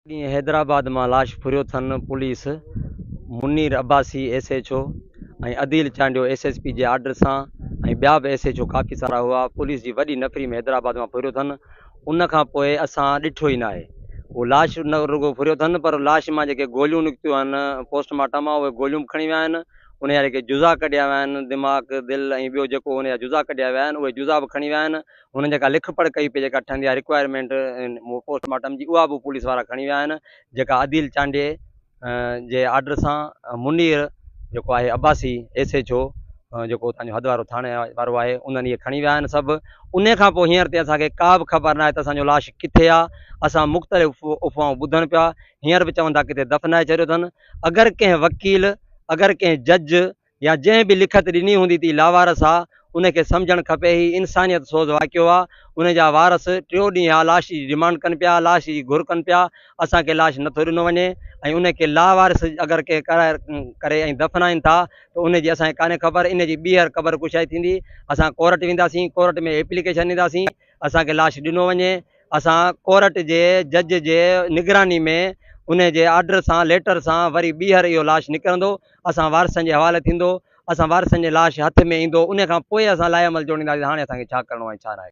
हैदराबाद में लाश फुरियो थन पुलिस मुनीर अब्बासी SHO ऐं अदील चांडियो SSP के आर्डर से ॿिया भी SHO काफ़ी सारा हुआ। पुलिस की वही नफ़री में हैदराबाद में फुरियो थन। उन खां पोइ असां ॾिठो ही ना आहे। वो लाश न रुगो फुरियो थन पर लाश में जेके गोलियूं निकतियूं आहिनि पोस्टमार्टम मां उहे गोलियूं खणी विया आहिनि। उन जा जेके जुज़ा कढिया विया आहिनि दिमाग़ दिलि ऐं ॿियो जेको उन जा जुज़ा कढिया विया आहिनि उहे जुज़ा बि खणी विया आहिनि। हुन जेका लिख पढ़ कई पई जेका ठहंदी आहे रिक्वायरमेंट पोस्टमार्टम जी उहा बि पुलिस वारा खणी विया आहिनि। जेका अदील चांडे जे आर्डर सां मुनीर जेको आहे अब्बासी SHO जेको तव्हांजो हदवारो थाणे वारो आहे उन्हनि इहे खणी विया आहिनि सभु। उन खां पोइ हींअर ते असांखे का बि ख़बर न आहे त असांजो लाश किथे आहे। असां मुख़्तलिफ़ अफ़वाहूं ॿुधनि पिया। हींअर बि चवनि था किथे दफ़नाए छॾियो अथनि। अगरि कंहिं वकील अगरि कंहिं जज या जंहिं बि लिखत ॾिनी हूंदी थी लावारस आहे उनखे सम्झणु खपे ही इंसानियत सोज़ वाक़ियो आहे। उन जा वारस टियों ॾींहुं आहे लाश जी डिमांड कनि पिया लाश जी घुर कनि पिया। असांखे लाश नथो ॾिनो वञे ऐं उनखे लावारस अगरि के कराए करे ऐं दफ़नाइनि था त उनजी असांखे कान्हे ख़बर। इन जी ॿीहर ख़बर कुछाई थींदी। असां कोर्ट वेंदासीं कोर्ट में एप्लीकेशन ॾींदासीं असांखे लाश ॾिनो वञे। असां कोर्ट जे जज जे निगरानी में उन जे आर्डर सां लेटर सां वरी ॿीहर इहो लाश निकिरंदो असां वारसनि जे हवाले थींदो। असां वारसनि जे लाश हथ में ईंदो उन खां पोइ असां लाहेमल जोड़ींदासीं हाणे असांखे छा करिणो आहे छा न आहे।